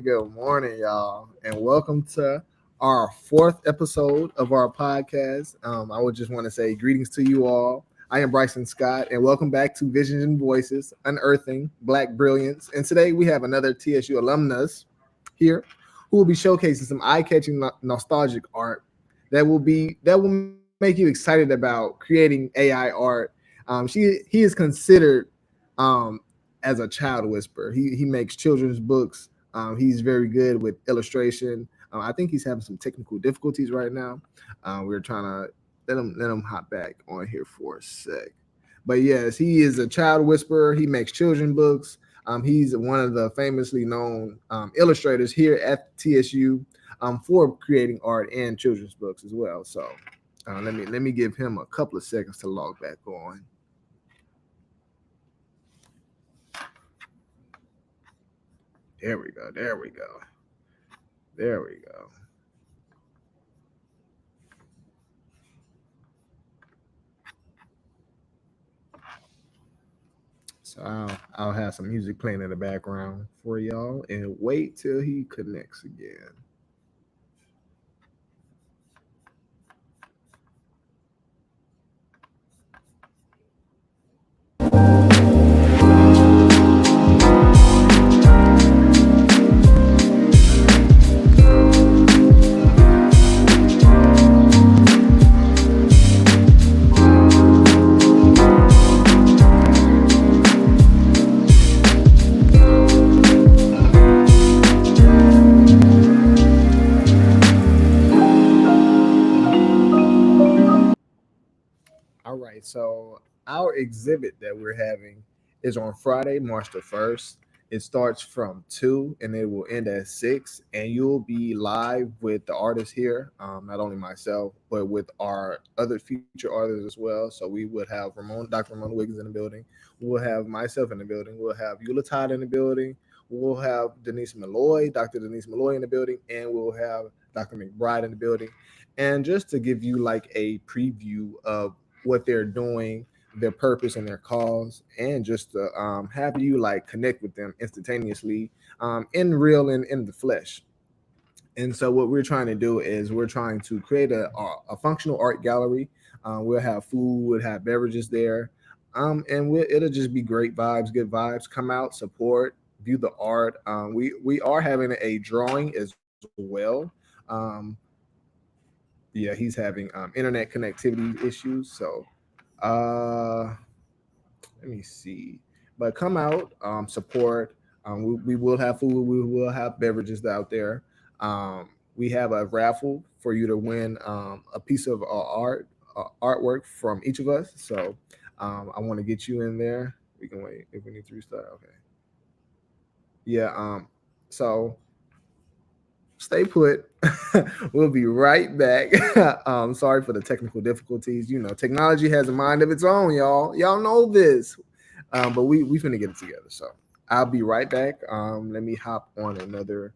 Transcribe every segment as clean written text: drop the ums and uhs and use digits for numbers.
Good morning, y'all, and welcome to our fourth episode of our podcast. I would just want to say greetings to you all. I am Bryson Scott, and welcome back to Visions and Voices, Unearthing Black Brillance. And today we have another TSU alumnus here who will be showcasing some eye-catching, nostalgic art that will make you excited about creating AI art. He is considered as a child whisperer. He makes children's books. He's very good with illustration. I think he's having some technical difficulties right now. We're trying to let him hop back on here for a sec. But yes, he is a child whisperer. He makes children's books. He's one of the famously known illustrators here at TSU for creating art and children's books as well. So let me give him a couple of seconds to log back on. There we go. So I'll have some music playing in the background for y'all and wait till he connects again. All right, so our exhibit that we're having is on Friday, March the 1st. It starts from 2 and it will end at 6. And you'll be live with the artists here, not only myself, but with our other feature artists as well. So we would have Dr. Ramon Wiggins in the building. We'll have myself in the building. We'll have Eula Todd in the building. We'll have Denise Malloy, Dr. Denise Malloy in the building. And we'll have Dr. McBride in the building. And just to give you like a preview of what they're doing, their purpose and their cause, and just to have you like connect with them instantaneously, in real and in the flesh. And so what we're trying to do is we're trying to create a functional art gallery. We'll have food, we'll have beverages there, and it'll just be great vibes, good vibes. Come out, support, view the art. We are having a drawing as well. Um, yeah, he's having internet connectivity issues, so let me see. But come out, support. We will have food. We will have beverages out there. We have a raffle for you to win a piece of artwork from each of us. So I want to get you in there. We can wait if we need to restart. Okay. Yeah. So stay put. We'll be right back. Sorry for the technical difficulties. You know, technology has a mind of its own, y'all. Y'all know this. But we finna get it together. So I'll be right back. Let me hop on another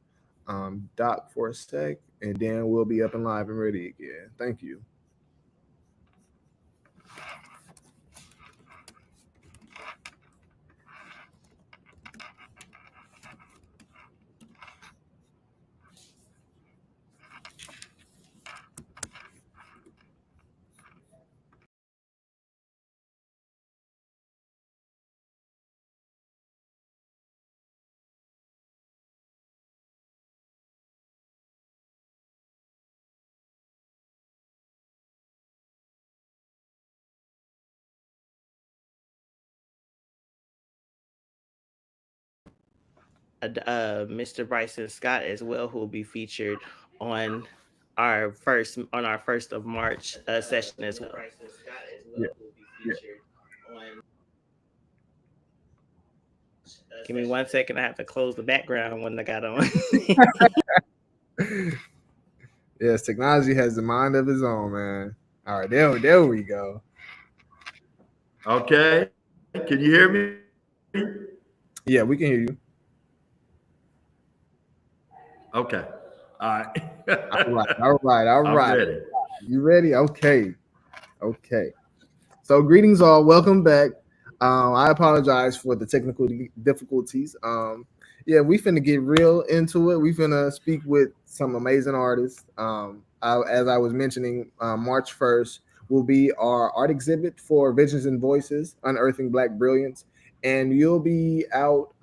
dock for a sec, and then we'll be up and live and ready again. Thank you. Mr. Bryson Scott as well, who will be featured on our first of March session as well. Yeah. Give me 1 second. I have to close the background when I got on. Yes, technology has the mind of its own, man. All right, there we go. Okay. Can you hear me? Yeah, we can hear you. Okay. All right. All right, all right, all I'm right. ready. You ready? Okay, okay. So, greetings, all. Welcome back. I apologize for the technical difficulties. Yeah, we finna get real into it. We finna speak with some amazing artists. As I was mentioning, March 1st will be our art exhibit for Visions and Voices, Unearthing Black Brilliance, and you'll be out.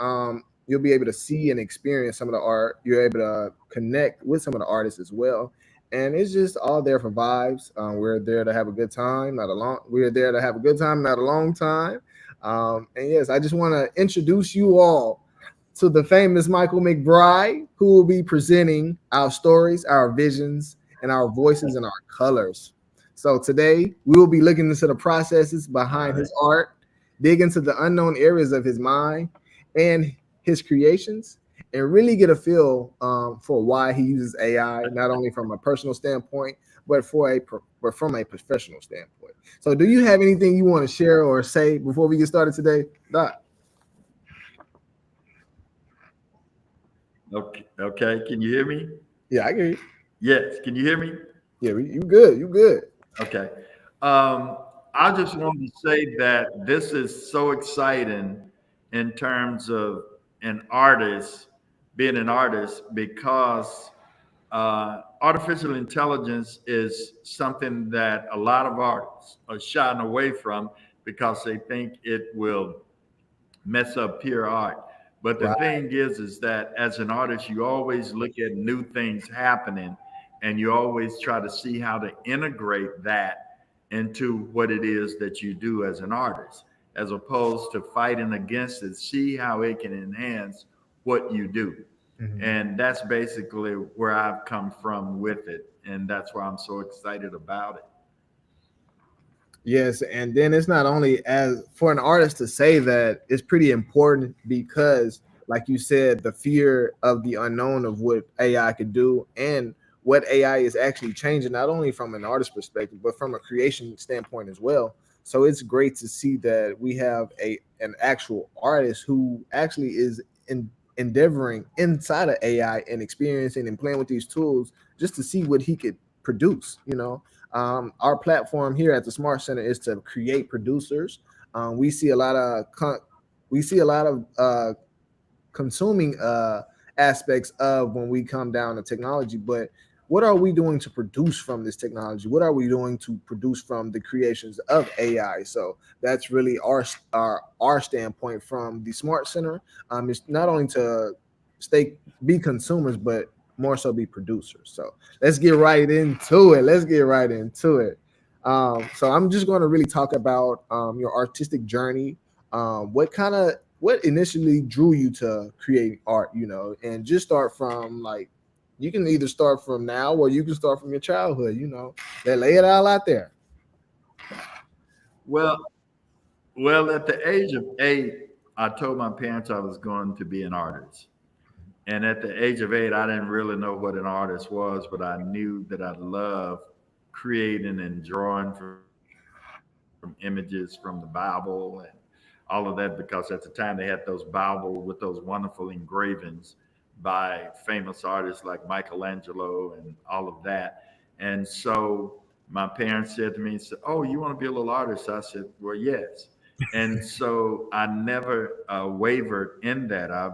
You'll be able to see and experience some of the art. You're able to connect with some of the artists as well, and it's just all there for vibes. We're there to have a good time, not a long. We're there to have a good time, not a long time. And yes, I just want to introduce you all to the famous Michael McBride, who will be presenting our stories, our visions, and our voices and our colors. So today we will be looking into the processes All behind right. his art, dig into the unknown areas of his mind and his creations, and really get a feel for why he uses AI, not only from a personal standpoint, but from a professional standpoint. So, do you have anything you want to share or say before we get started today, Doc? Okay. Okay. Can you hear me? Yeah, I get you. Yes. Can you hear me? Yeah, you good. You good. Okay. Um, I just wanted to say that this is so exciting in terms of an artist, being an artist, because artificial intelligence is something that a lot of artists are shying away from because they think it will mess up pure art. But the Right. thing is that as an artist, you always look at new things happening and you always try to see how to integrate that into what it is that you do as an artist, as opposed to fighting against it, see how it can enhance what you do. Mhm. And that's basically where I've come from with it. And that's why I'm so excited about it. Yes, and then it's not only as for an artist to say that it's pretty important because like you said, the fear of the unknown of what AI could do and what AI is actually changing, not only from an artist perspective, but from a creation standpoint as well. So it's great to see that we have an actual artist who actually is endeavoring inside of AI and experiencing and playing with these tools just to see what he could produce. Our platform here at the Smart Center is to create producers. We see a lot of consuming aspects of when we come down to technology, but what are we doing to produce from this technology? What are we doing to produce from the creations of AI? So that's really our standpoint from the Smart Center. It's not only to be consumers, but more so be producers. So let's get right into it. So I'm just going to really talk about your artistic journey. What initially drew you to create art, and just start from, like, you can either start from now or you can start from your childhood, they lay it all out there. Well, well, at the age of 8, I told my parents I was going to be an artist. And at the age of 8, I didn't really know what an artist was, but I knew that I loved creating and drawing from images from the Bible and all of that, because at the time they had those Bible with those wonderful engravings by famous artists like Michelangelo and all of that. And so my parents said to me, said, "Oh, you want to be a little artist?" I said, "Well, yes." And so I never wavered in that. I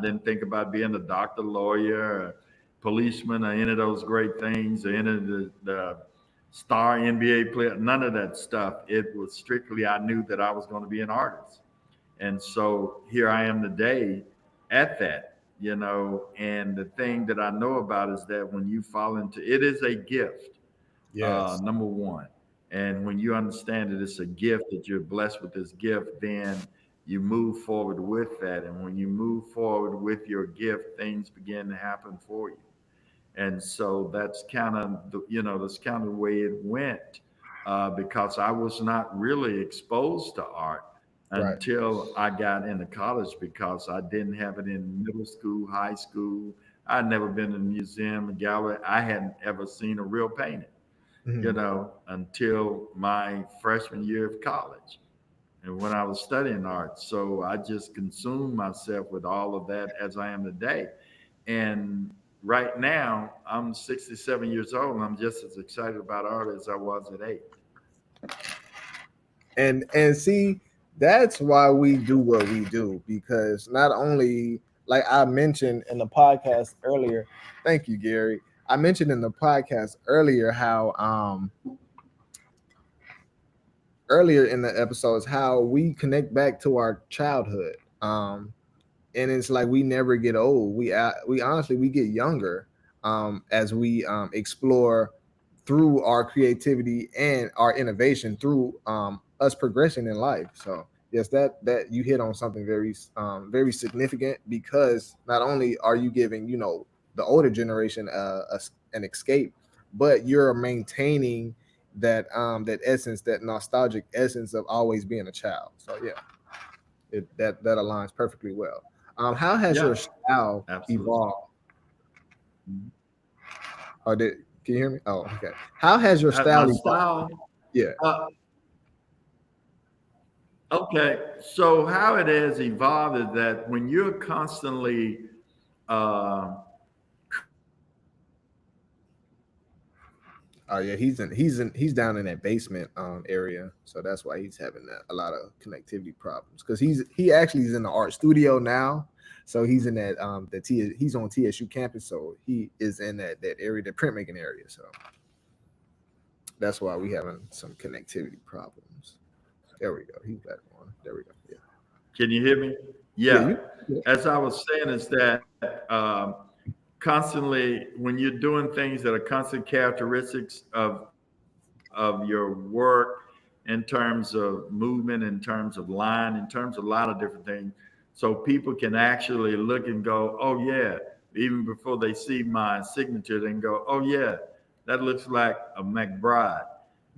didn't think about being a doctor, lawyer, or policeman, or any of those great things, or any of the star NBA player, none of that stuff. It was strictly, I knew that I was going to be an artist. And so here I am today at that. And the thing that I know about is that when you fall into it, is a gift, Yes. number one. And when you understand that it's a gift, that you're blessed with this gift, then you move forward with that. And when you move forward with your gift, things begin to happen for you. And so that's kind of the way it went, because I was not really exposed to art Right. until I got into college, because I didn't have it in middle school, high school. I'd never been in a museum, a gallery. I hadn't ever seen a real painting, Mhm. until my freshman year of college and when I was studying art. So I just consumed myself with all of that as I am today. And right now, I'm 67 years old and I'm just as excited about art as I was at 8. And see, that's why we do what we do, because not only, like I mentioned in the podcast earlier, thank you, Gary. I mentioned in the podcast how earlier in the episodes how we connect back to our childhood. And it's like we never get old. We honestly, we get younger as we explore through our creativity and our innovation through us progressing in life. So yes, that you hit on something very significant, because not only are you giving the older generation an escape, but you're maintaining that essence, that nostalgic essence of always being a child. So yeah, that aligns perfectly well. How has Yeah, your style absolutely. evolved? Or can you hear me? Oh, okay. How has your My style evolved? style, Yeah. uh, okay. So how it has evolved is that when you're constantly uh, Oh yeah, he's down in that basement area, so that's why he's having a lot of connectivity problems. Because he actually is in the art studio now, so he's in that he's on TSU campus, so he is in that area, the printmaking area. So that's why we having some connectivity problems. There we go. He's back on. There we go. Yeah. can you hear me? Yeah. Yeah. You. Yeah. As I was saying, is that constantly when you're doing things that are constant characteristics of your work, in terms of movement, in terms of line, in terms of a lot of different things, so people can actually look and go, "Oh yeah," even before they see my signature, they can go, "Oh yeah, that looks like a McBride,"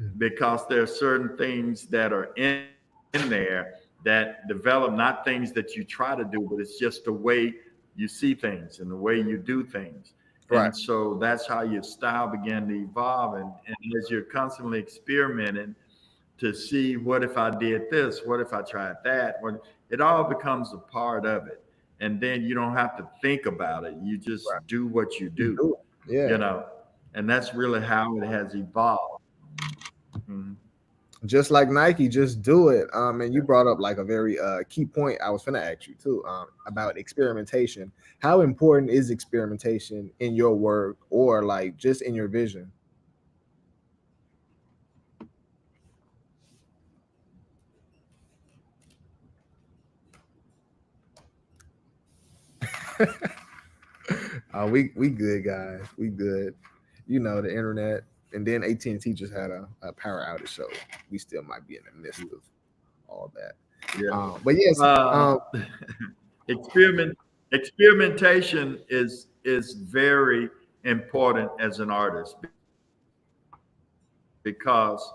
Mhm. because there are certain things that are in there that that develop, not things that you try to do, but it's just the way you see things and the way you do things. Right. And so that's how your style began to evolve. And as you're constantly experimenting to see, what if I did this? What if I tried that? It all becomes a part of it. And then you don't have to think about it. You Right. just do what you You do, do it. you Yeah. know, and that's really how it has evolved. Mhm. Just like Nike, just do it. And you brought up like a very key point I was gonna ask you too, about experimentation. How important is experimentation in your work or like just in your vision? We good guys. We good. You know, the internet, and then AT&T just had a power outage, so we still might be in the midst of all that. Yeah. But yes, Uh, experiment experimentation is very important as an artist, because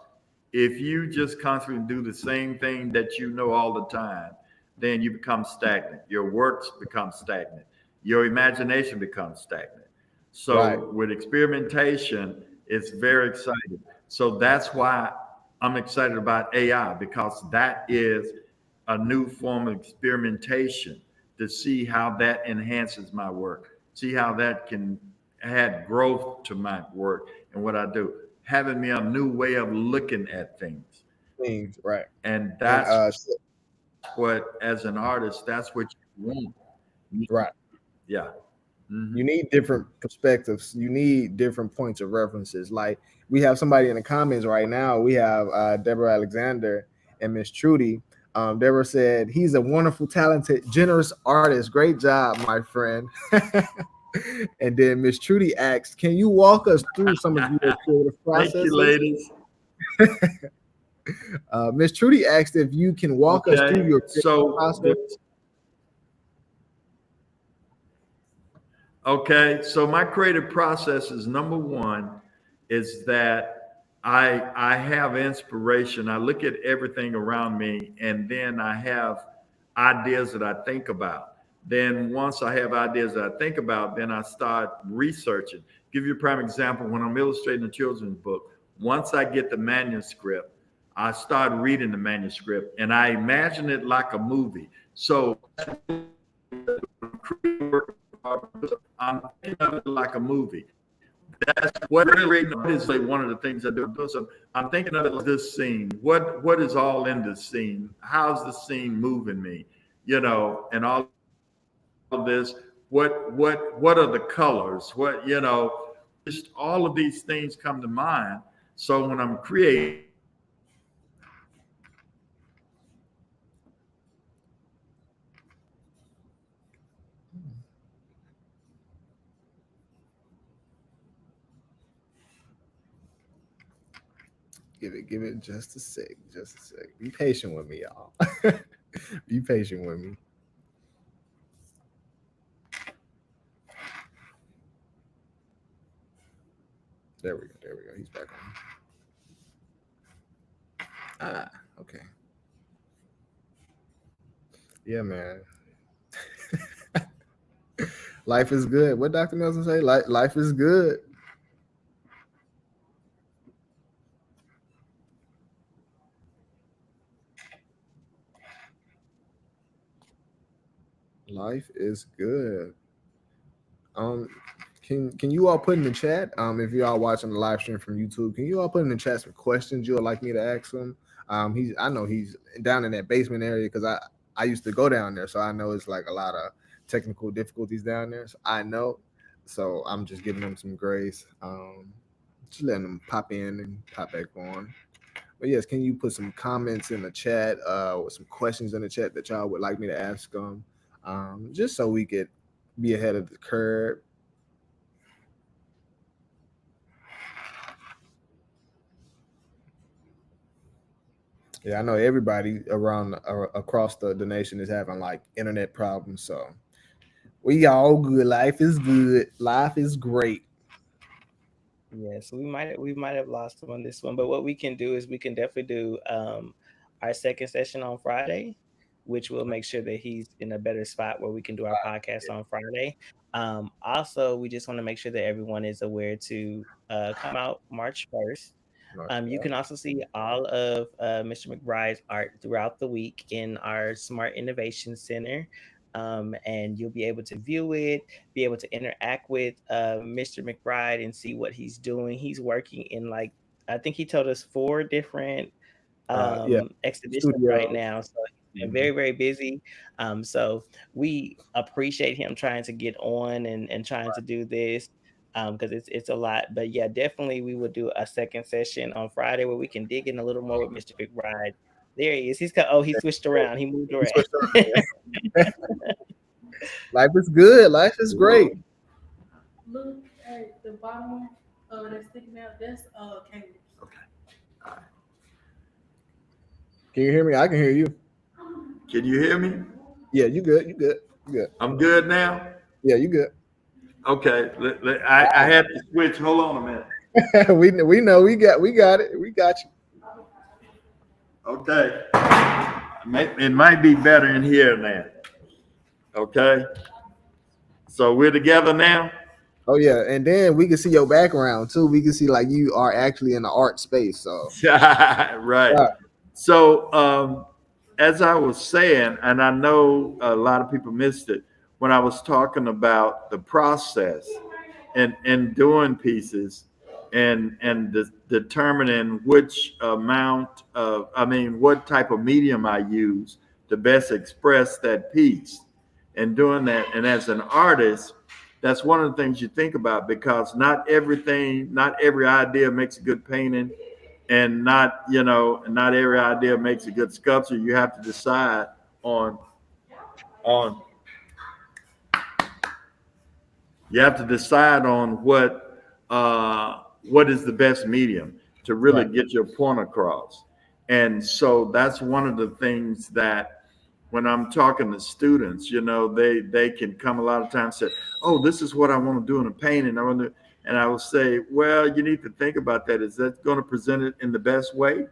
if you just constantly do the same thing that you know all the time, then you become stagnant. Your works become stagnant. Your imagination becomes stagnant. right. So with experimentation, it's very exciting. So that's why I'm excited about AI, because that is a new form of experimentation to see how that enhances my work, see how that can add growth to my work and what I do, having me a new way of looking at things. Things, right. And And that's what, as an artist, that's what you want. right. Yeah. You Hmm. need different perspectives. You need different points of references. Like we have somebody in the comments right now. We have Deborah Alexander and Miss Trudy. Deborah said he's a wonderful, talented, generous artist. Great job, my friend. And then Miss Trudy asked, "Can you walk us through some of your creative Thank you, processes?" ladies. Miss Trudy asked if you can walk us through Okay. your creative process. So my creative process is, number one, is that I have inspiration. I look at everything around me, and then I have ideas that I think about. Then once I have ideas that I think about, then I start researching. Give you a prime example: when I'm illustrating a children's book, once I get the manuscript, I start reading the manuscript and I imagine it like a movie. So I'm thinking of it like a movie. That's what really is like one of the things I do. So I'm thinking of it like this scene. What is all in this scene? How's the scene moving me? And all of this. What are the colors? Just all of these things come to mind. So when I'm creating, Give it just a sec. Just a sec. Be patient with me, y'all. Be patient with me. There we go. There we go. He's back on. Okay. Yeah, man. Life is good. What Dr. Nelson say? Life is good. Life is good. Um, can you all put in the chat? If you all watching the live stream from YouTube, can you all put in the chat some questions you would like me to ask him? I know he's down in that basement area because I used to go down there, so I know it's like a lot of technical difficulties down there. So I know, so I'm just giving him some grace. Just letting him pop in and pop back on. But yes, can you put some comments in the chat, with some questions in the chat that y'all would like me to ask them, just so we could be ahead of the curve. Yeah, I know everybody around across the nation is having like internet problems, so we all good. Life is good. Life is great. Yeah, so we might have lost them on this one, but what we can do is we can definitely do our second session on Friday. which will make sure that he's in a better spot where we can do our podcast on Friday. Also, we just want to make sure that everyone is aware to come out March 1st. You can also see all of Mr. McBride's art throughout the week in our Smart Innovation Center. And you'll be able to view it, be able to interact with Mr. McBride and see what he's doing. He's working in, like, I think he told us 4 different exhibitions right Studio. now. So he's been very, very busy. So we appreciate him trying to get on and trying to do this. Because it's a lot, but yeah, definitely we will do a second session on Friday where we can dig in a little more with Mr. McBride. There he is. He switched around. He moved around. Life is good. Life is great. Look at the bottom that's sticking out. That's cables. Okay. Can you hear me? I can hear you. Can you hear me? Yeah, you good. You good. You good. I'm good now. Yeah, you good. Okay, I had to switch. Hold on a minute. we know we got it. We got you. Okay, it might be better in here now. Okay, so we're together now. Oh yeah, and then we can see your background too. We can see like you are actually in the art space. So right. So as I was saying, and I know a lot of people missed it when I was talking about the process and doing pieces and determining which amount of, what type of medium I use to best express that piece and doing that. And as an artist, that's one of the things you think about, because not every idea makes a good painting, and not every idea makes a good sculpture. You have to decide on what is the best medium to really get your point across. And so that's one of the things that when I'm talking to students, they can come a lot of times and say, oh, this is what I want to do in a painting. And I will say, well, you need to think about that. Is that going to present it in the best way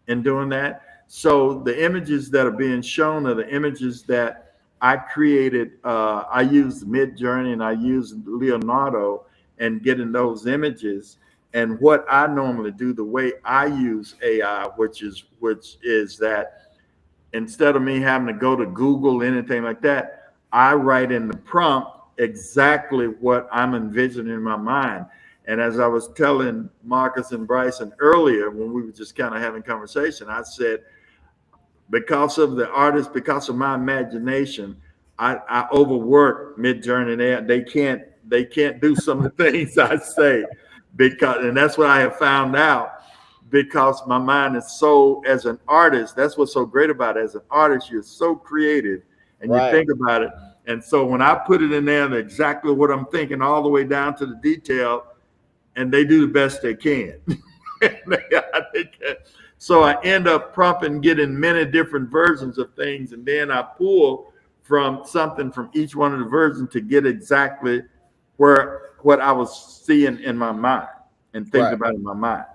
in doing that? So the images that are being shown are the images that I created. I used Midjourney and I used Leonardo and getting those images. And what I normally do, the way I use AI, which is that instead of me having to go to Google, anything like that, I write in the prompt exactly what I'm envisioning in my mind. And as I was telling Marcus and Bryson earlier, when we were just kind of having conversation, I said, because of the artist, because of my imagination, I overwork Midjourney. They can't do some of the things I say, and that's what I have found out. Because my mind is so, as an artist, that's what's so great about it. As an artist, you're so creative and you think about it. And so when I put it in there, exactly what I'm thinking, all the way down to the detail, and they do the best they can. So I end up prompting, getting many different versions of things, and then I pull from something from each one of the versions to get exactly what I was seeing in my mind and thinking about in my mind.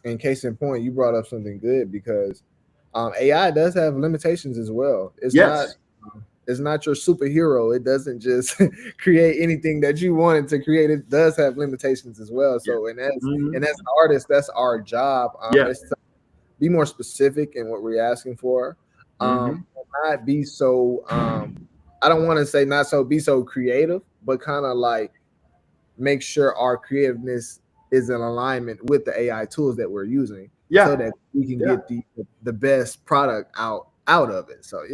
In case in point, you brought up something good, because AI does have limitations as well. It's not your superhero. It doesn't just create anything that you wanted to create. It does have limitations as well. So, and as an artist, that's our job. Is to be more specific in what we're asking for. Not be so. I don't want to say be so creative, but kind of like make sure our creativeness is in alignment with the AI tools that we're using, so that we can get the best product out of it. So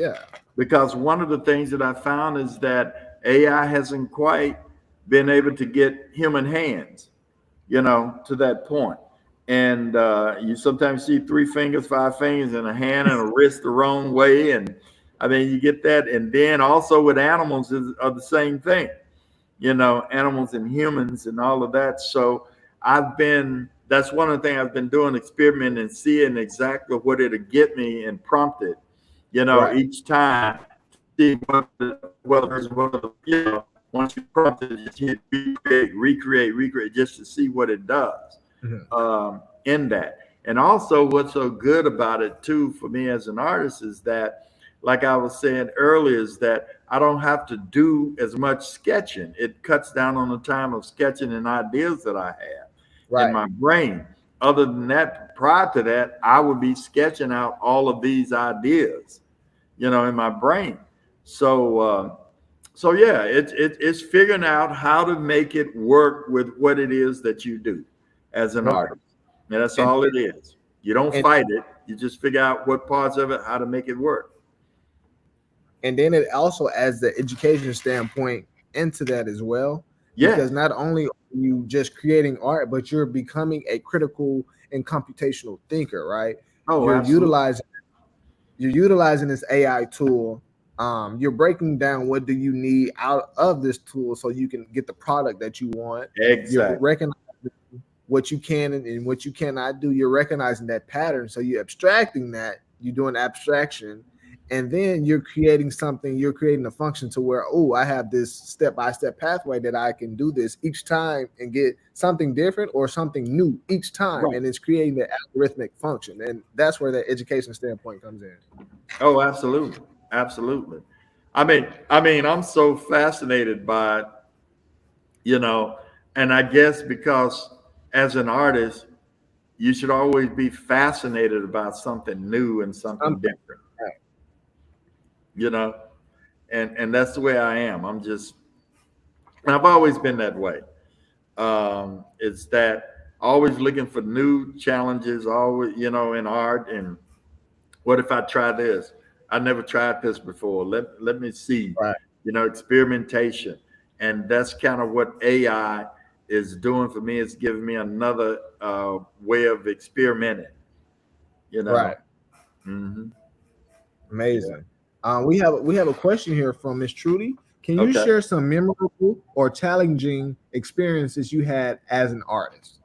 because one of the things that I found is that AI hasn't quite been able to get human hands, to that point. And you sometimes see 3 fingers, 5 fingers, and a hand and a wrist the wrong way, and you get that. And then also with animals are the same thing, animals and humans and all of that. So that's one of the things I've been doing, experimenting and seeing exactly what it'll get me and prompt it, each time. See once you prompt it, just hit recreate, just to see what it does in that. And also what's so good about it too for me as an artist is that, like I was saying earlier, is that I don't have to do as much sketching. It cuts down on the time of sketching and ideas that I have in my brain. Other than that, prior to that, I would be sketching out all of these ideas, in my brain. So, yeah, it's figuring out how to make it work with what it is that you do as an artist. And that's all it is. You don't fight it. You just figure out what parts of it, how to make it work. And then it also adds the education standpoint into that as well. Yeah. Because not only are you just creating art, but you're becoming a critical and computational thinker, right? Oh, you're absolutely. utilizing this AI tool. You're breaking down what do you need out of this tool so you can get the product that you want. Exactly. You're recognizing what you can and what you cannot do. You're recognizing that pattern. So you're abstracting that. You're doing abstraction. And then you're creating something, you're creating a function to where, I have this step-by-step pathway that I can do this each time and get something different or something new each time. Right. And it's creating the algorithmic function. And that's where the education standpoint comes in. Oh, absolutely. Absolutely. I mean, I'm so fascinated by, and I guess because as an artist, you should always be fascinated about something new and something different. And that's the way I am. I've always been that way. It's that always looking for new challenges, always, in art. And what if I try this? I never tried this before. Let me see, right. Experimentation. And that's kind of what AI is doing for me. It's giving me another way of experimenting, Right. Mm-hmm. Amazing. Yeah. We have a question here from Miss Trudy. Can you share some memorable or challenging experiences you had as an artist?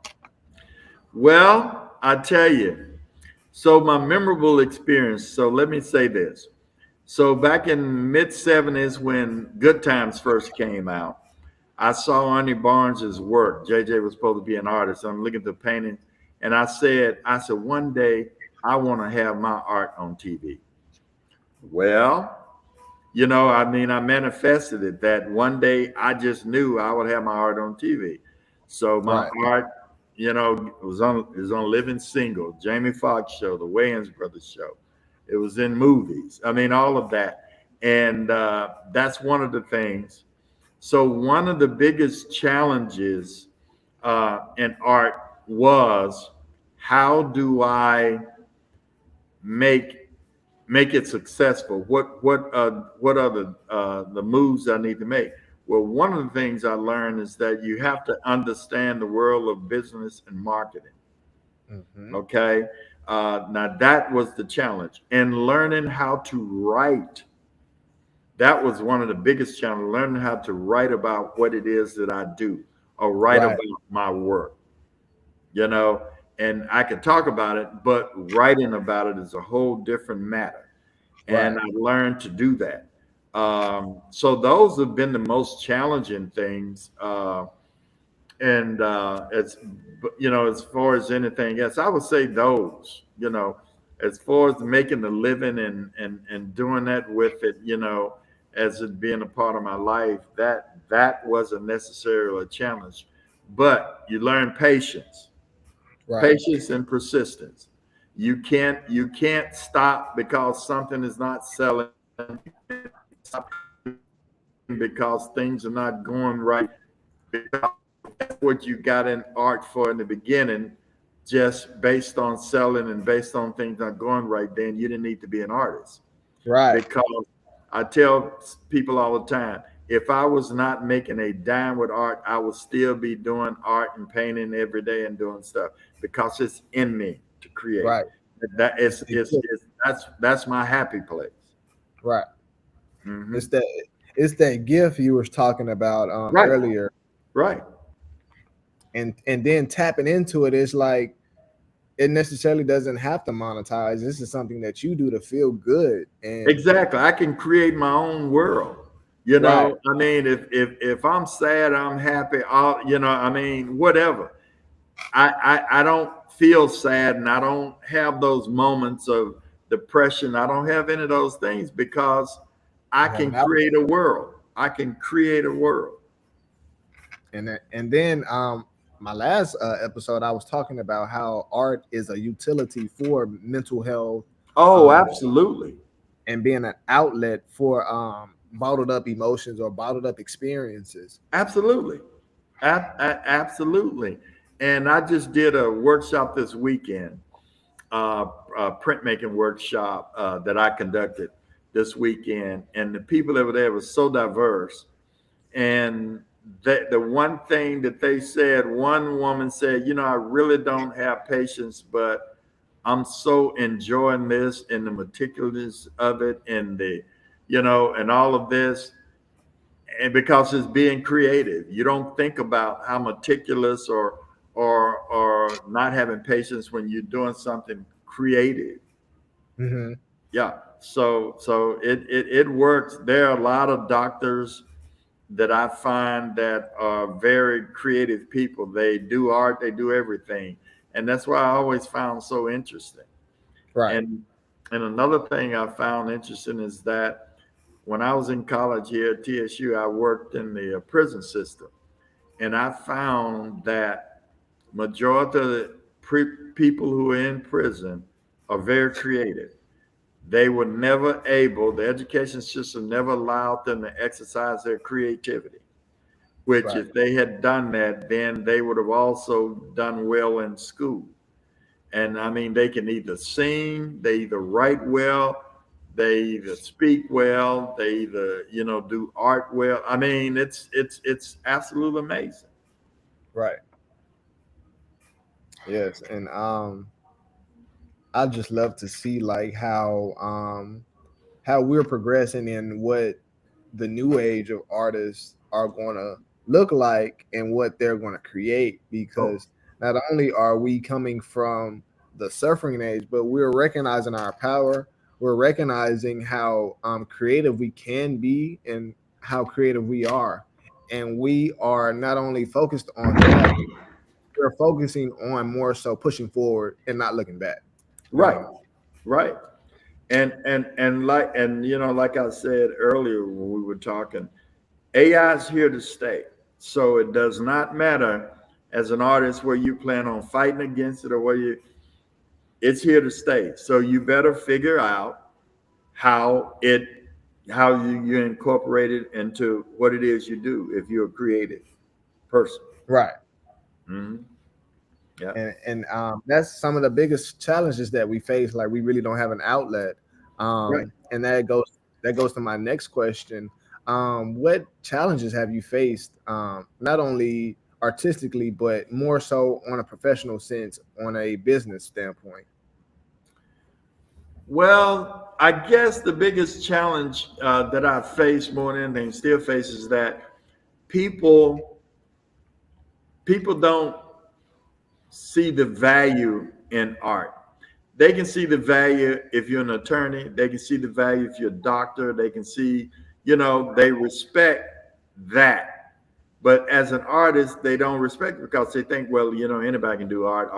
Well, I tell you. So my memorable experience. So let me say this. So back in mid-70s when Good Times first came out, I saw Ernie Barnes's work. JJ was supposed to be an artist. I'm looking at the painting, and I said, one day I want to have my art on TV. Well, I manifested it that one day I just knew I would have my art on TV. So my art, was on Living Single, Jamie Foxx show, the Wayans Brothers show. It was in movies. All of that. And that's one of the things. So one of the biggest challenges in art was, how do I make it successful? What are the moves I need to make? Well, one of the things I learned is that you have to understand the world of business and marketing. Mm-hmm. Okay. Now that was the challenge. And learning how to write. That was one of the biggest challenges, learning how to write about what it is that I do or write about my work, and I can talk about it, but writing about it is a whole different matter. And I learned to do that. So those have been the most challenging things. And it's, as far as anything else, I would say those, as far as making a living and doing that with it, as it being a part of my life, that wasn't necessarily a challenge, but you learn patience, patience and persistence. You can't stop because something is not selling, because things are not going right, because that's what you got in art for in the beginning, just based on selling and based on things not going right, then you didn't need to be an artist. Right. Because I tell people all the time, if I was not making a dime with art, I would still be doing art and painting every day and doing stuff, because it's in me to create. Right. That's my happy place. Right. Mm-hmm. It's that gift you were talking about earlier. Right. And then tapping into it is like, it necessarily doesn't have to monetize. This is something that you do to feel good. And exactly. I can create my own world. If I'm sad, I'm happy, whatever. I don't feel sad and I don't have those moments of depression. I don't have any of those things because I can create a world. I can create a world. And then my last episode, I was talking about how art is a utility for mental health. Oh, absolutely. And being an outlet for bottled up emotions or bottled up experiences. Absolutely. Absolutely. And I just did a workshop this weekend, a printmaking workshop that I conducted this weekend. And the people that were there were so diverse. And the one thing that they said, one woman said, I really don't have patience, but I'm so enjoying this and the meticulous of it and and all of this. And because it's being creative, you don't think about how meticulous or not having patience when you're doing something creative. Mm-hmm. Yeah. So it works. There are a lot of doctors that I find that are very creative people. They do art, they do everything. And that's why I always found so interesting. Right. And another thing I found interesting is that when I was in college here at TSU, I worked in the prison system. And I found that majority of the people who are in prison are very creative. They were never able, the education system never allowed them to exercise their creativity, which Right. if they had done that, then they would have also done well in school. And I mean, they can either sing, they either write well, they either speak well, they either, do art well. I mean, it's absolutely amazing. Right. Yes. And I just love to see like how we're progressing in what the new age of artists are going to look like and what they're going to create, because not only are we coming from the suffering age, but we're recognizing our power. We're recognizing how creative we can be and how creative we are. And we are not only focused on that, we're focusing on more so pushing forward and not looking back. Right. Right. And like like I said earlier when we were talking, AI is here to stay. So it does not matter as an artist where you plan on fighting against it or it's here to stay. So you better figure out how you incorporate it into what it is you do if you're a creative person. Right. Mm-hmm. Yeah. And that's some of the biggest challenges that we face. Like, we really don't have an outlet. Right. And that goes to my next question. What challenges have you faced, not only artistically, but more so on a professional sense, on a business standpoint? Well, I guess the biggest challenge that I face more than anything, still face, is that people don't see the value in art. They can see the value if you're an attorney. They can see the value if you're a doctor. They can see, they respect that. But as an artist, they don't respect it because they think, well, anybody can do art.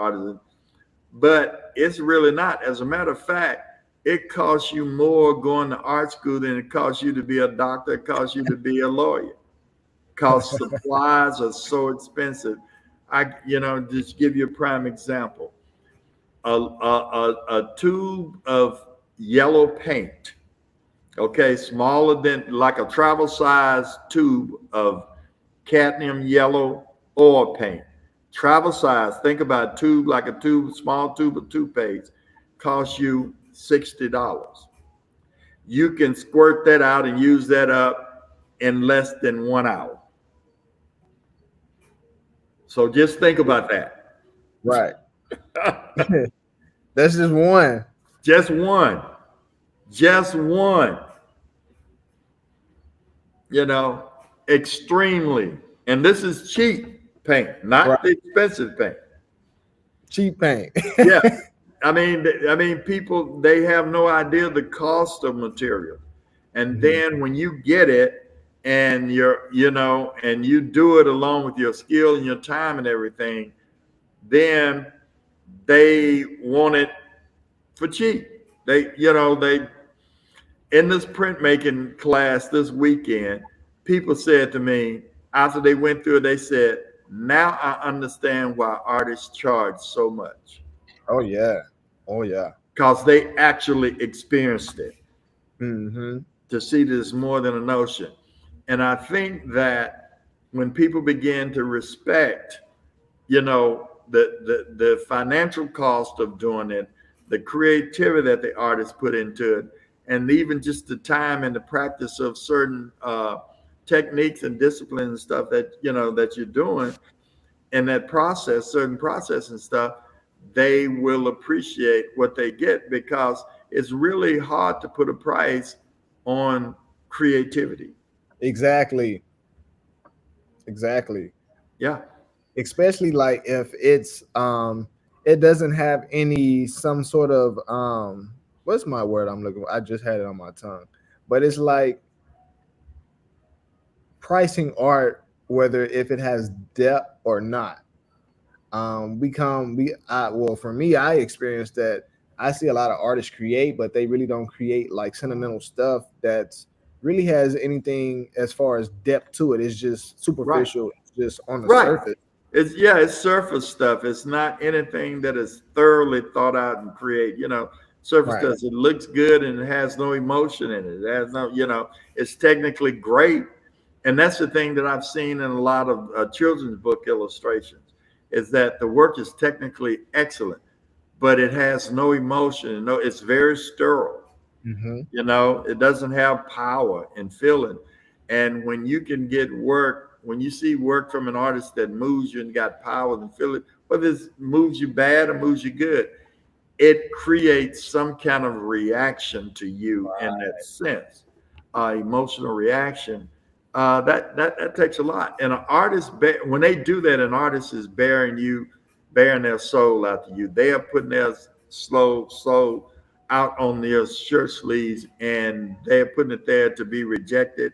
But it's really not. As a matter of fact, it costs you more going to art school than it costs you to be a doctor. It costs you to be a lawyer because supplies are so expensive. Just give you a prime example. A tube of yellow paint, okay, smaller than like a travel size tube of cadmium yellow oil paint. Travel size, think about small tube of toothpaste, costs you $60. You can squirt that out and use that up in less than 1 hour. So just think about that. Right. That's just one. Just one. Extremely. And this is cheap paint, not the expensive paint. Cheap paint. Yeah. I mean, people, they have no idea the cost of material. And then when you get it and and you do it along with your skill and your time and everything, then they want it for cheap. They in this printmaking class this weekend, people said to me after they went through it, they said, now I understand why artists charge so much. Oh yeah. Oh yeah. Because they actually experienced it. Mm-hmm. To see this more than a notion. And I think that when people begin to respect, the financial cost of doing it, the creativity that the artists put into it, and even just the time and the practice of certain techniques and disciplines and stuff that that you're doing, and that process, certain process and stuff, they will appreciate what they get, because it's really hard to put a price on creativity. Exactly. Exactly. Yeah. Especially like if it doesn't have any some sort of what's my word I'm looking for? I just had it on my tongue. But it's like pricing art, whether if it has depth or not. Well, for me, I experienced that. I see a lot of artists create, but they really don't create like sentimental stuff that's really has anything as far as depth to it. It's just Right. superficial. It's just on the Right. surface. It's surface stuff. It's not anything that is thoroughly thought out and create. Surface Right. does. It looks good and it has no emotion in it. It has no. It's technically great, and that's the thing that I've seen in a lot of children's book illustrations, is that the work is technically excellent, but it has no emotion. No, it's very sterile. Mm-hmm. It doesn't have power and feeling. And when you can get work, when you see work from an artist that moves you and got power and feeling, whether it moves you bad or moves you good, it creates some kind of reaction to you in that sense, emotional reaction. That takes a lot. And an artist, when they do that, an artist is bearing their soul out to you. They are putting their soul out on their shirt sleeves, and they're putting it there to be rejected,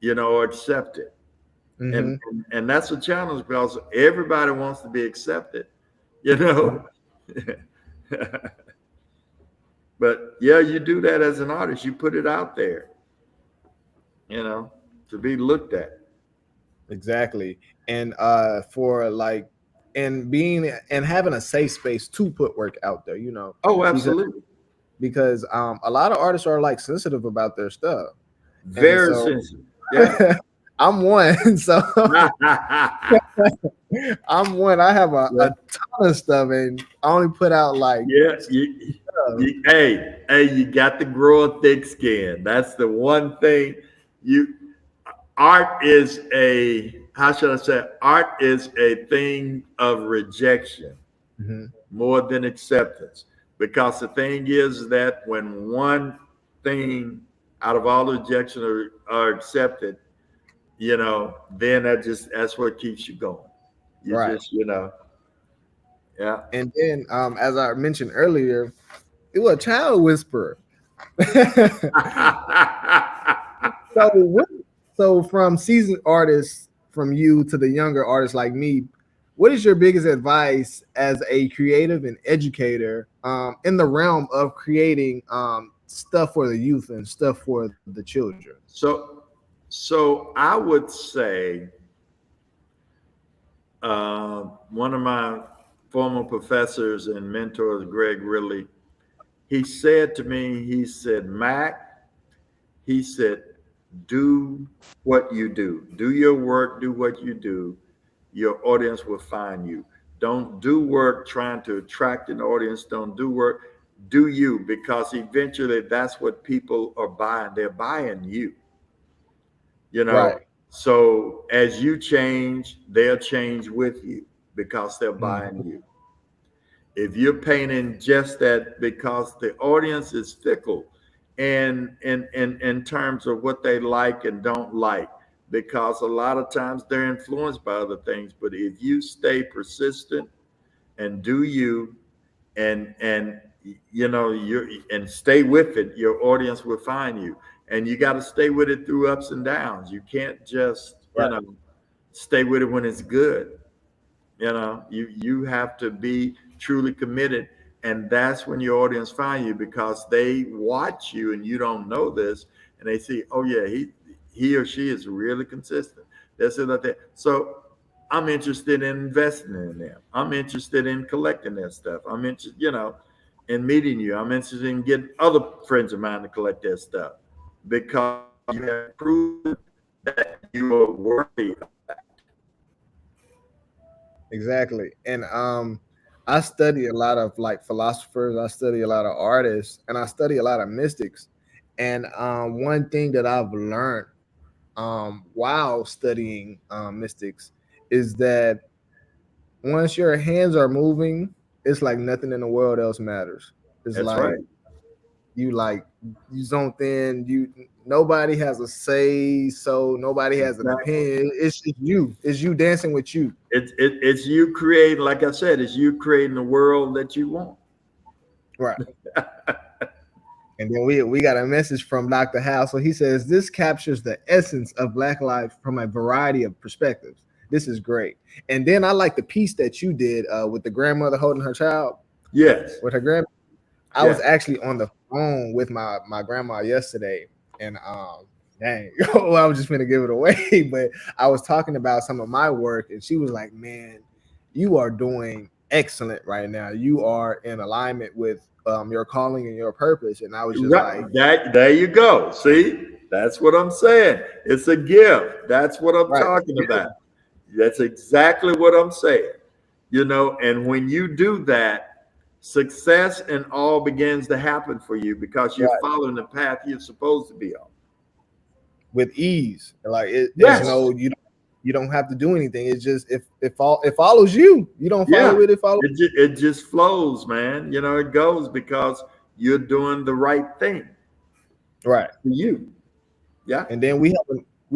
or accepted. Mm-hmm. And that's a challenge, because everybody wants to be accepted, you know. But yeah, you do that as an artist. You put it out there, to be looked at. Exactly. And for like and being and having a safe space to put work out there, Oh, because absolutely. a lot of artists are like sensitive about their stuff. And Very so sensitive. Yeah. I'm one. So I'm one. I have Yeah. a ton of stuff and I only put out like Yeah, stuff. hey, you got to grow a thick skin. That's the one thing. You art is a how should I say? Art is a thing of rejection Mhm. more than acceptance. Because the thing is that when one thing out of all the rejection are accepted, then that's what keeps you going. You Right. just, yeah. And then as I mentioned earlier, it was a child whisperer. So so from seasoned artists, from you to the younger artists like me, what is your biggest advice as a creative and educator in the realm of creating stuff for the youth and stuff for the children? So I would say one of my former professors and mentors, Greg Ridley, he said to me, he said, Mac, he said, do what you do. Do your work, do what you do. Your audience will find you. Don't do work trying to attract an audience. Don't do work. Do you, because eventually that's what people are buying. They're buying you. Right. So as you change, they'll change with you, because they're buying Mhm. you. If you're painting just that, because the audience is fickle and in terms of what they like and don't like, because a lot of times they're influenced by other things. But if you stay persistent and do you, and you and stay with it, your audience will find you. And you got to stay with it through ups and downs. You can't just stay with it when it's good. You have to be truly committed. And that's when your audience find you, because they watch you and you don't know this, and they see, oh yeah, he or she is really consistent. That's it like that. So I'm interested in investing in them. I'm interested in collecting their stuff. I'm interested, in meeting you. I'm interested in getting other friends of mine to collect their stuff, because you have proven that you are worthy. Exactly. And I study a lot of like philosophers, I study a lot of artists, and I study a lot of mystics. And one thing that I've learned while studying mystics is that once your hands are moving, it's like nothing in the world else matters. It's That's like right. you like you zoned in, you nobody has a say, so nobody has an Exactly. opinion. It's you dancing with you. It's you creating, like I said, it's you creating the world that you want. Right. And then we got a message from Dr. Howe. So he says this captures the essence of Black life from a variety of perspectives. This is great. And then I like the piece that you did with the grandmother holding her child Yes. with her grand. I was Yes. actually on the phone with my grandma yesterday, and dang, well, I was just gonna give it away, but I was talking about some of my work, and she was like, "Man, you are doing excellent right now. You are in alignment with your calling and your purpose." And I was just like, Right. That there you go. See, that's what I'm saying. It's a gift. That's what I'm "Right, talking about. That's exactly what I'm saying. And when you do that, success and all begins to happen for you, because you're right," following the path you're supposed to be on. with ease. Like it's Yes. no, you don't have to do anything. It's just if it follows you. You don't Yeah. follow it. It follows. It just flows, man. It goes because you're doing the right thing Right. for you. Yeah. And then we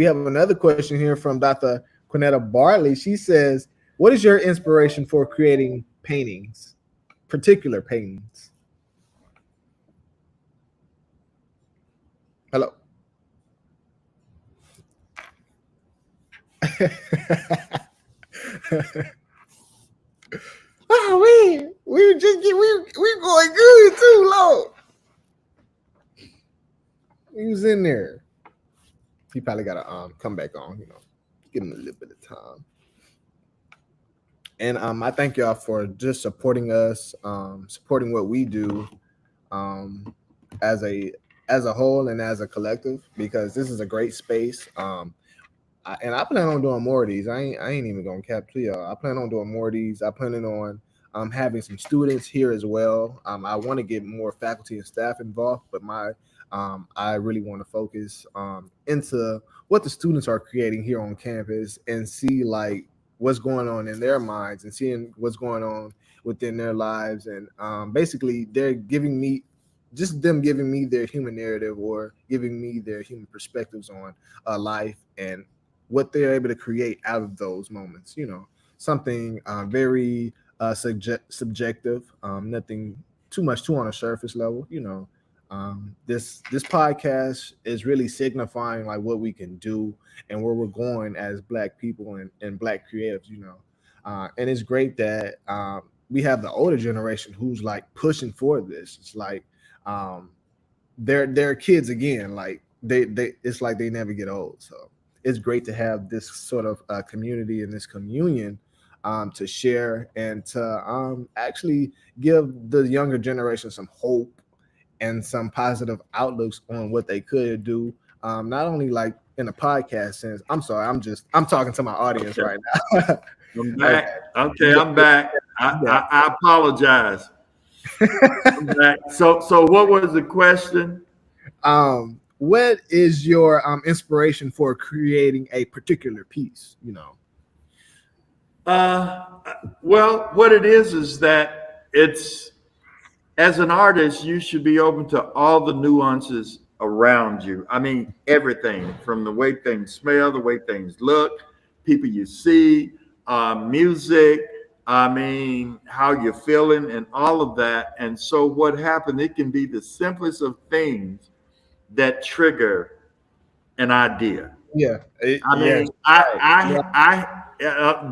have another question here from Dr. Quinetta Bartley. She says, "What is your inspiration for creating paintings, particular paintings?" Hello. Oh man, we going good too, Lord. He was in there. He probably got to come back on. Give him a little bit of time. And I thank y'all for just supporting us, supporting what we do, um, as a whole and as a collective, because this is a great space. And I plan on doing more of these. I ain't even gonna cap to y'all. I plan on doing more of these. I plan on having some students here as well. I want to get more faculty and staff involved, but I really want to focus into what the students are creating here on campus and see like what's going on in their minds and seeing what's going on within their lives. And basically they're giving me just them giving me their human narrative or giving me their human perspectives on life and what they're able to create out of those moments. Something very subjective, nothing too much too on a surface level. This podcast is really signifying like what we can do and where we're going as Black people and Black creatives. And it's great that we have the older generation who's like pushing for this. It's like they're kids again. Like they it's like they never get old. So it's great to have this sort of community and this communion to share and to actually give the younger generation some hope and some positive outlooks on what they could do. Not only like in a podcast sense. I'm sorry, I'm talking to my audience right now. I'm back. Okay, I'm back. I apologize. I'm back. So what was the question? What is your inspiration for creating a particular piece? Well, what it is that it's, as an artist, you should be open to all the nuances around you. I mean, everything from the way things smell, the way things look, people you see, music, I mean, how you're feeling and all of that. And so what happened, it can be the simplest of things that trigger an idea. Yeah. I mean, Yes. Right. I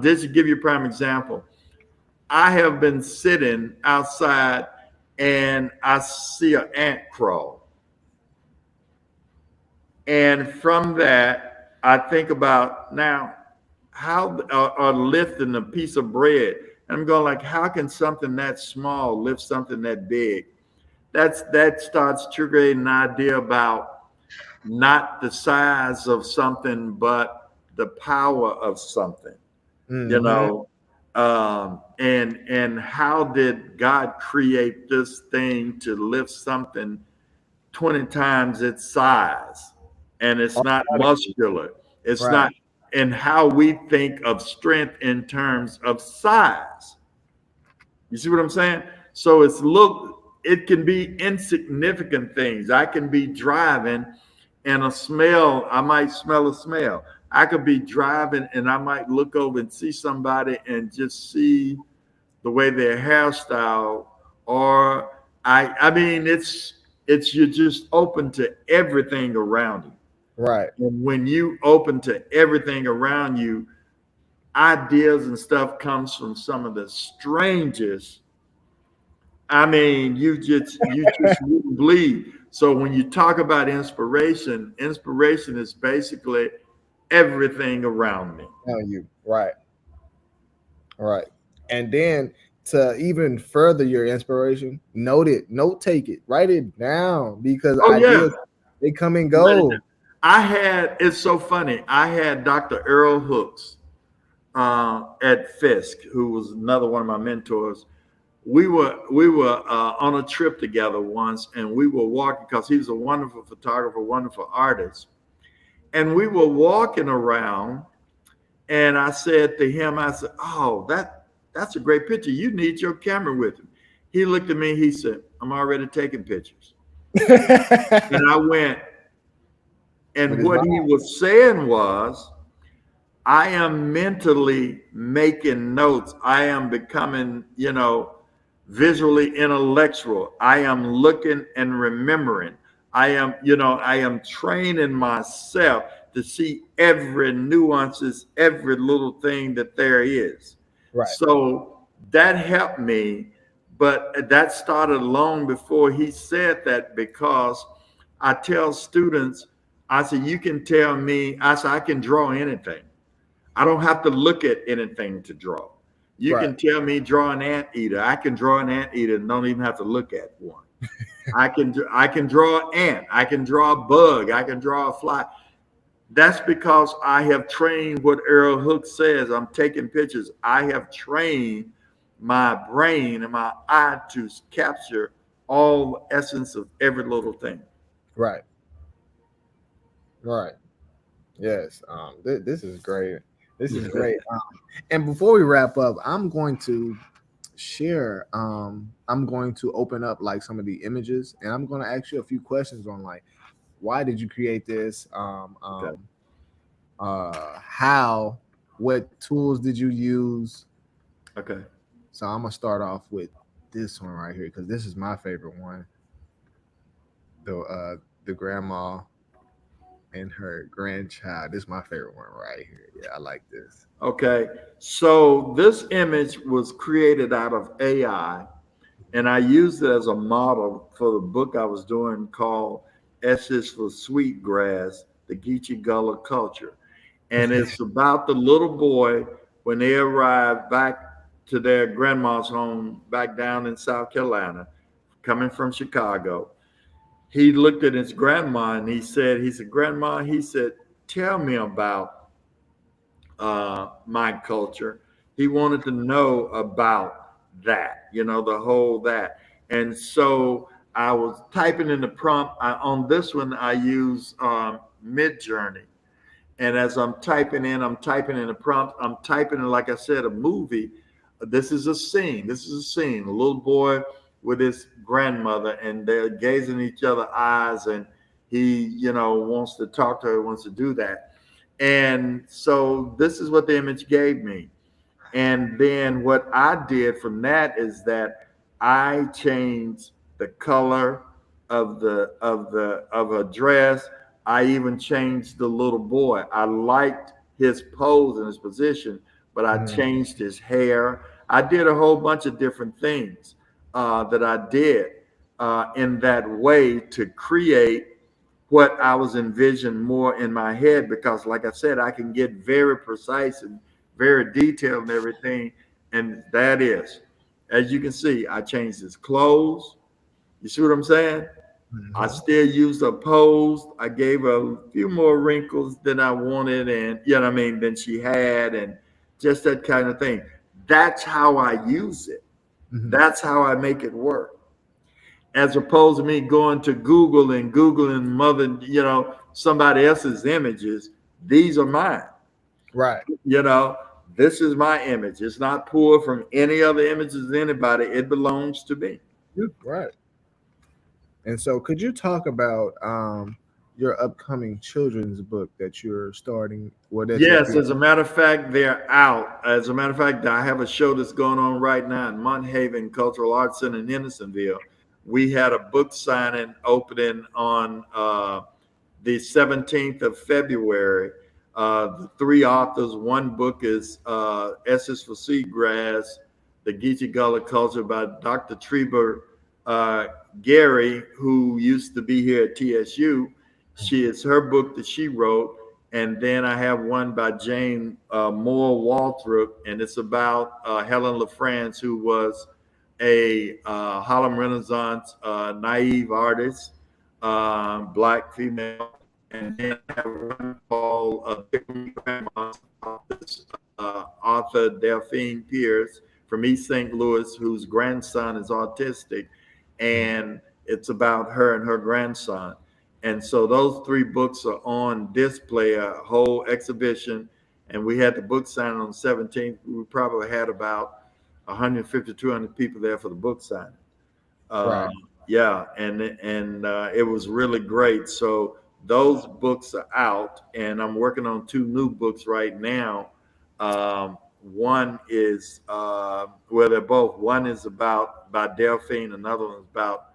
this to give you a prime example. I have been sitting outside and I see an ant crawl. And from that, I think about now how are lifting a piece of bread. And I'm going like, how can something that small lift something that big? That starts triggering an idea about not the size of something, but the power of something. You know, and how did God create this thing to lift something 20 times its size? And it's not muscular. It's not, and how we think of strength in terms of size. You see what I'm saying? So it can be insignificant things. I can be driving and I might smell a smell. I could be driving and I might look over and see somebody and just see the way their hairstyle, or I mean, it's you're just open to everything around you. Right. And when you open to everything around you, ideas and stuff comes from some of the strangest. I mean, you just wouldn't believe. So when you talk about inspiration, inspiration is basically everything around me. You right. And then to even further your inspiration, note take it, write it down, because ideas they come and go. It's so funny. I had Dr. Earl Hooks at Fisk, who was another one of my mentors. We were on a trip together once, and we were walking because he was a wonderful photographer, wonderful artist. And we were walking around, and I said to him, I said, "Oh, that's a great picture. You need your camera with you." He looked at me, he said, "I'm already taking pictures." And I went, and what he was saying was, I am mentally making notes. I am becoming, visually intellectual. I am looking and remembering. I am training myself to see every nuances, every little thing that there is. Right. So that helped me, but that started long before he said that, because I tell students, I say, you can tell me, I say, I can draw anything. I don't have to look at anything to draw. You can tell me draw an anteater. I can draw an anteater and don't even have to look at one. I can draw an ant. I can draw a bug. I can draw a fly. That's because I have trained what Earl Hooks says. I'm taking pictures. I have trained my brain and my eye to capture all the essence of every little thing. Right. Yes. This is great. This is great. And before we wrap up, I'm going to share. I'm going to open up like some of the images, and I'm going to ask you a few questions on like, why did you create this? How? What tools did you use? Okay. So I'm gonna start off with this one right here because this is my favorite one. The grandma and her grandchild. This is my favorite one right here. Yeah, I like this. Okay. So this image was created out of AI, and I used it as a model for the book I was doing called S is for Sweetgrass, the Geechee Gullah Culture. And it's about the little boy when they arrived back to their grandma's home back down in South Carolina, coming from Chicago. He looked at his grandma and he said, "Grandma," he said, "tell me about my culture." He wanted to know about that, the whole that. And so I was typing in the prompt. On this one, I use Midjourney. And as I'm typing in the prompt. I'm typing in, like I said, a movie. This is a scene. A little boy with his grandmother, and they're gazing each other's eyes, and he, wants to talk to her, wants to do that. And so this is what the image gave me. And then what I did from that is that I changed the color of a dress. I even changed the little boy. I liked his pose and his position, but I changed his hair. I did a whole bunch of different things that I did in that way to create what I was envisioning more in my head, because like I said, I can get very precise and very detailed and everything. And that is, as you can see, I changed his clothes. You see what I'm saying? I still used a pose. I gave her a few more wrinkles than I wanted, and you know what I mean, than she had, and just that kind of thing. That's how I use it. That's how I make it work. As opposed to me going to Google and Googling mother, somebody else's images. These are mine. Right. This is my image. It's not pulled from any other images of anybody. It belongs to me. Right. And so, could you talk about your upcoming children's book that you're starting? Yes, as a matter of fact, they're out. As a matter of fact, I have a show that's going on right now in Monthaven Cultural Arts Center in Hendersonville. We had a book signing opening on the 17th of February. The three authors, one book is Essence for Seagrass, The Geechee Gullah Culture by Dr. Treva Gary, who used to be here at TSU. It's her book that she wrote. And then I have one by Jane Moore Waltrip, and it's about Helen LaFrance, who was a Harlem Renaissance naive artist, Black female. And then I have one called author Delphine Pierce from East St. Louis, whose grandson is autistic, and it's about her and her grandson. And so those three books are on display, a whole exhibition. And we had the book signing on the 17th. We probably had about 150, 200 people there for the book signing. Right. Yeah, and it was really great. So those books are out, and I'm working on two new books right now. One is, they're both. One is by Delphine, another one is about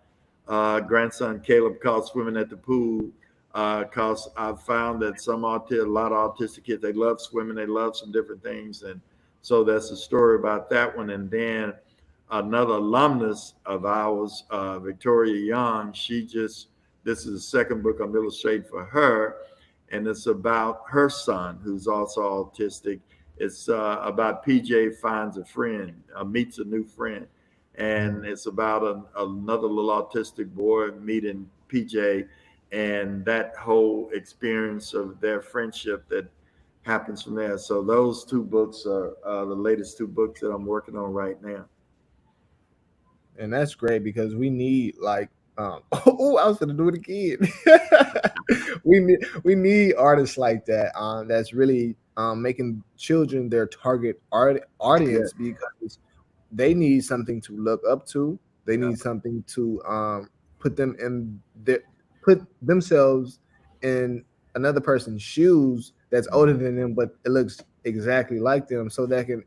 grandson Caleb called swimming at the pool, because I've found that a lot of autistic kids, they love swimming, they love some different things. And so that's a story about that one. And then another alumnus of ours, Victoria Young, this is the second book I'm illustrating for her. And it's about her son, who's also autistic. It's about PJ finds a friend, meets a new friend. And it's about another little autistic boy meeting PJ, and that whole experience of their friendship that happens from there. So those two books are the latest two books that I'm working on right now. And that's great because we need oh, I was gonna do it again. we need artists like that. That's really making children their target audience, because they need something to look up to. They need something to put put themselves in another person's shoes that's older than them, but it looks exactly like them, so that can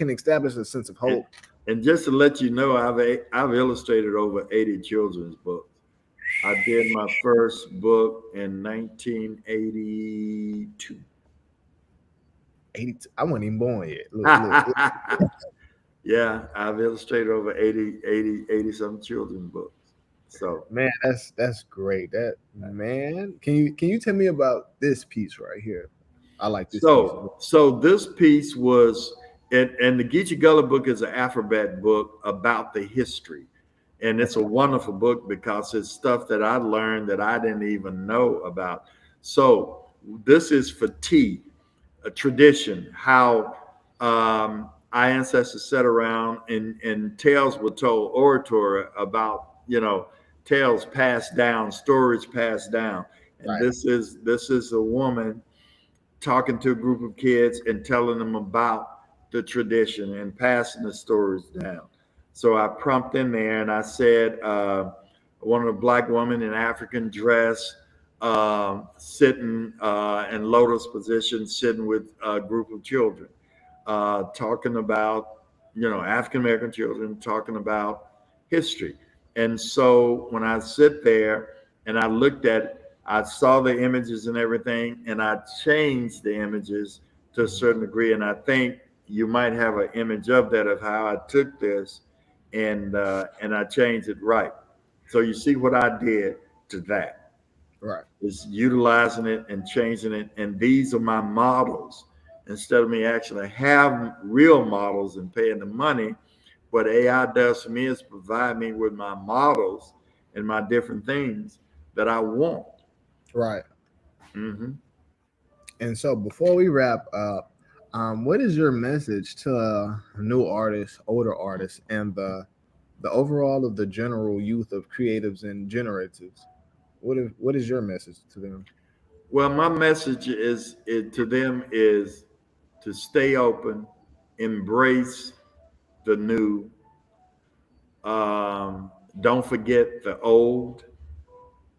establish a sense of hope. And just to let you know, I've illustrated over 80 children's books. I did my first book in 1982. I wasn't even born yet. Look. Yeah, I've illustrated over 80 some children's books. So man, that's great. Can you tell me about this piece right here? I like this piece. So this piece was, and the Geechee Gullah book is an alphabet book about the history. And it's a wonderful book because it's stuff that I learned that I didn't even know about. So this is for T, a tradition, how our ancestors sat around and tales were told, oratory about, tales passed down, stories passed down. And Right. this is a woman talking to a group of kids and telling them about the tradition and passing the stories down. So I prompted in there and I said, one of the Black women in African dress, sitting in lotus position, sitting with a group of children, talking about, African American children, talking about history. And so when I sit there and I looked at it, I saw the images and everything, and I changed the images to a certain degree. And I think you might have an image of that, of how I took this and I changed it right. So you see what I did to that. Right. Is utilizing it and changing it. And these are my models. Instead of me actually having real models and paying the money, what AI does for me is provide me with my models and my different things that I want. Right. Mm-hmm. And so before we wrap up, what is your message to new artists, older artists, and the overall of the general youth of creatives and generators? What is your message to them? Well, my message to them is to stay open, embrace the new. Don't forget the old,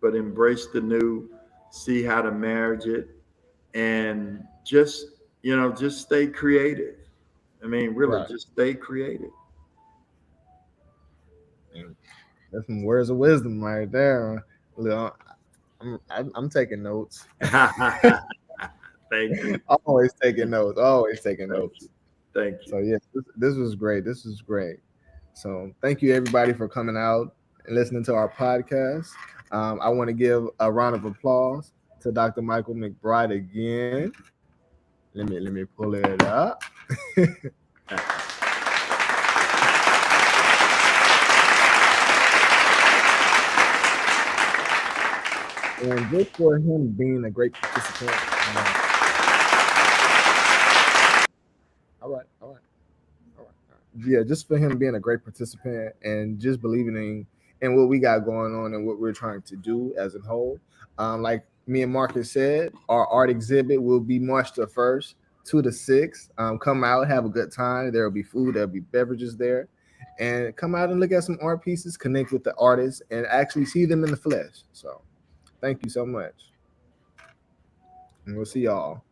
but embrace the new. See how to marriage it, and just stay creative. I mean, really, Right. just stay creative. And that's some words of wisdom right there. Look, I'm taking notes. Thank you. Always taking notes. Always taking Thank notes. you. Thank you. So yeah, this was great. This was great. So thank you everybody for coming out and listening to our podcast. I want to give a round of applause to Dr. Michael McBride again. Let me pull it up. And just for him being a great participant. All right, all right. All right. Yeah, just for him being a great participant and just believing in what we got going on and what we're trying to do as a whole. Like me and Marcus said, our art exhibit will be March the 1st to the 6th. Come out, have a good time. There will be food, there'll be beverages there. And come out and look at some art pieces, connect with the artists, and actually see them in the flesh. So thank you so much. And we'll see y'all.